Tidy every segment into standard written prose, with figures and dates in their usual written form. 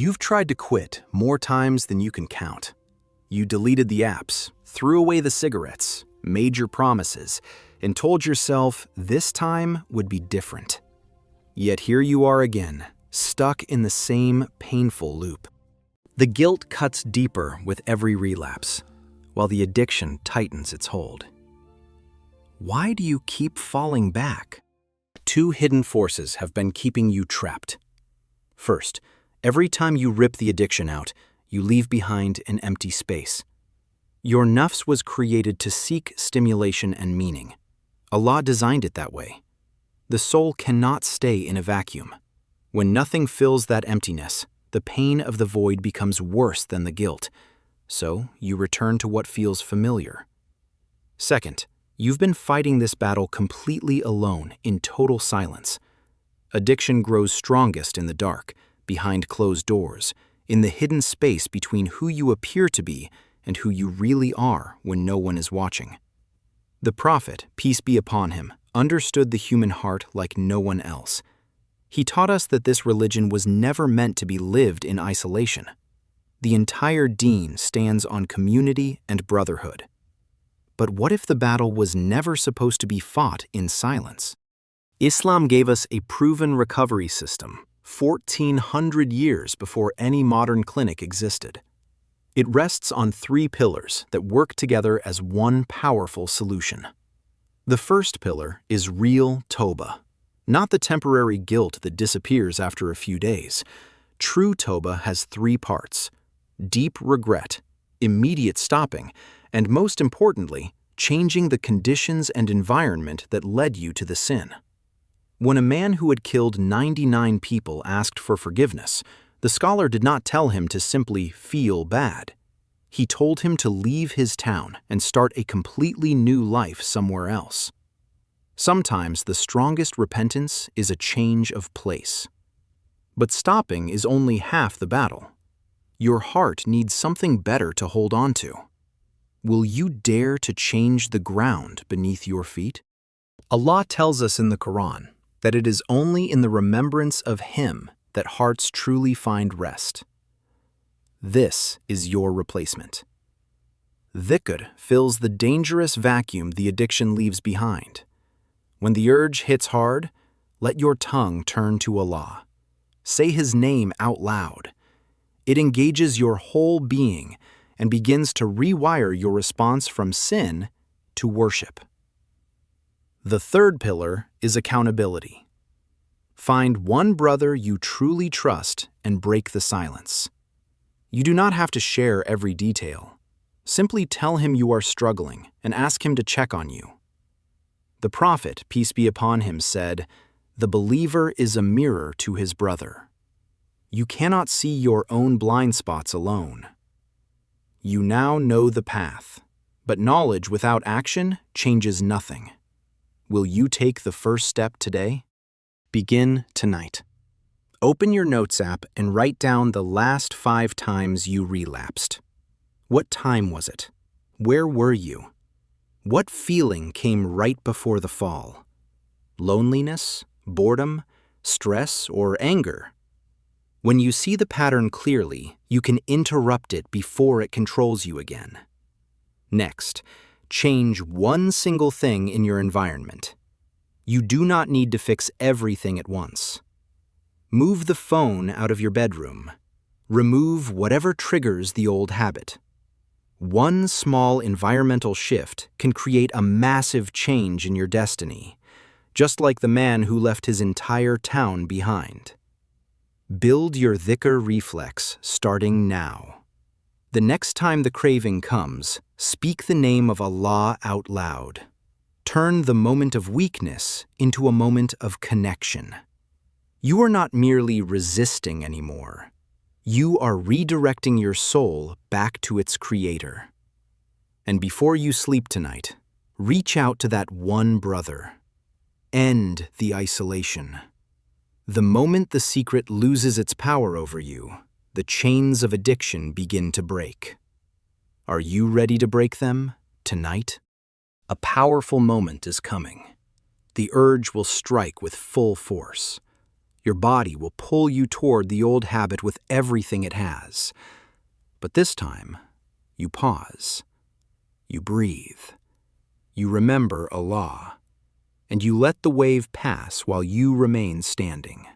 You've tried to quit more times than you can count. You deleted the apps, threw away the cigarettes, made your promises, and told yourself this time would be different. Yet here you are again, stuck in the same painful loop. The guilt cuts deeper with every relapse, while the addiction tightens its hold. Why do you keep falling back? Two hidden forces have been keeping you trapped. First, every time you rip the addiction out, you leave behind an empty space. Your nafs was created to seek stimulation and meaning. Allah designed it that way. The soul cannot stay in a vacuum. When nothing fills that emptiness, the pain of the void becomes worse than the guilt. So you return to what feels familiar. Second, you've been fighting this battle completely alone in total silence. Addiction grows strongest in the dark, behind closed doors, in the hidden space between who you appear to be and who you really are when no one is watching. The Prophet, peace be upon him, understood the human heart like no one else. He taught us that this religion was never meant to be lived in isolation. The entire deen stands on community and brotherhood. But what if the battle was never supposed to be fought in silence? Islam gave us a proven recovery system 1,400 years before any modern clinic existed. It rests on 3 pillars that work together as one powerful solution. The first pillar is real Tawbah, not the temporary guilt that disappears after a few days. True Tawbah has 3 parts: deep regret, immediate stopping, and most importantly, changing the conditions and environment that led you to the sin. When a man who had killed 99 people asked for forgiveness, the scholar did not tell him to simply feel bad. He told him to leave his town and start a completely new life somewhere else. Sometimes the strongest repentance is a change of place. But stopping is only half the battle. Your heart needs something better to hold on to. Will you dare to change the ground beneath your feet? Allah tells us in the Quran that it is only in the remembrance of Him that hearts truly find rest. This is your replacement. Dhikr fills the dangerous vacuum the addiction leaves behind. When the urge hits hard, let your tongue turn to Allah. Say His name out loud. It engages your whole being and begins to rewire your response from sin to worship. The third pillar is accountability. Find one brother you truly trust and break the silence. You do not have to share every detail. Simply tell him you are struggling and ask him to check on you. The Prophet, peace be upon him, said, "The believer is a mirror to his brother." You cannot see your own blind spots alone. You now know the path, but knowledge without action changes nothing. Will you take the first step today? Begin tonight. Open your Notes app and write down the last 5 times you relapsed. What time was it? Where were you? What feeling came right before the fall? Loneliness, boredom, stress, or anger? When you see the pattern clearly, you can interrupt it before it controls you again. Next, change one single thing in your environment. You do not need to fix everything at once. Move the phone out of your bedroom. Remove whatever triggers the old habit. One small environmental shift can create a massive change in your destiny, just like the man who left his entire town behind. Build your Dhikr reflex starting now. The next time the craving comes, speak the name of Allah out loud. Turn the moment of weakness into a moment of connection. You are not merely resisting anymore. You are redirecting your soul back to its creator. And before you sleep tonight, reach out to that one brother. End the isolation. The moment the secret loses its power over you, the chains of addiction begin to break. Are you ready to break them tonight? A powerful moment is coming. The urge will strike with full force. Your body will pull you toward the old habit with everything it has. But this time, you pause. You breathe. You remember Allah. And you let the wave pass while you remain standing.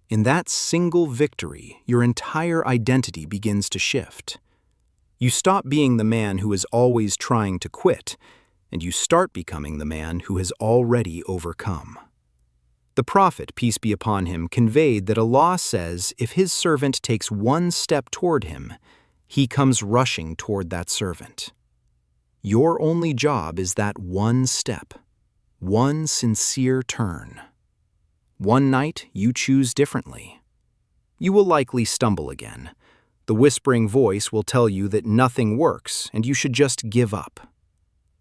In that single victory, your entire identity begins to shift. You stop being the man who is always trying to quit, and you start becoming the man who has already overcome. The Prophet, peace be upon him, conveyed that Allah says if his servant takes one step toward him, he comes rushing toward that servant. Your only job is that one step, one sincere turn. One night you choose differently. You will likely stumble again. The whispering voice will tell you that nothing works and you should just give up.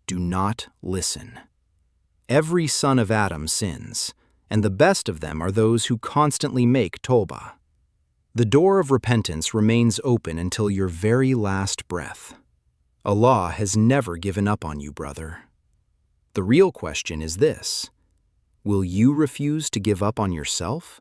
Do not listen. Every son of Adam sins, and the best of them are those who constantly make Tawbah. The door of repentance remains open until your very last breath. Allah has never given up on you, brother. The real question is this: will you refuse to give up on yourself?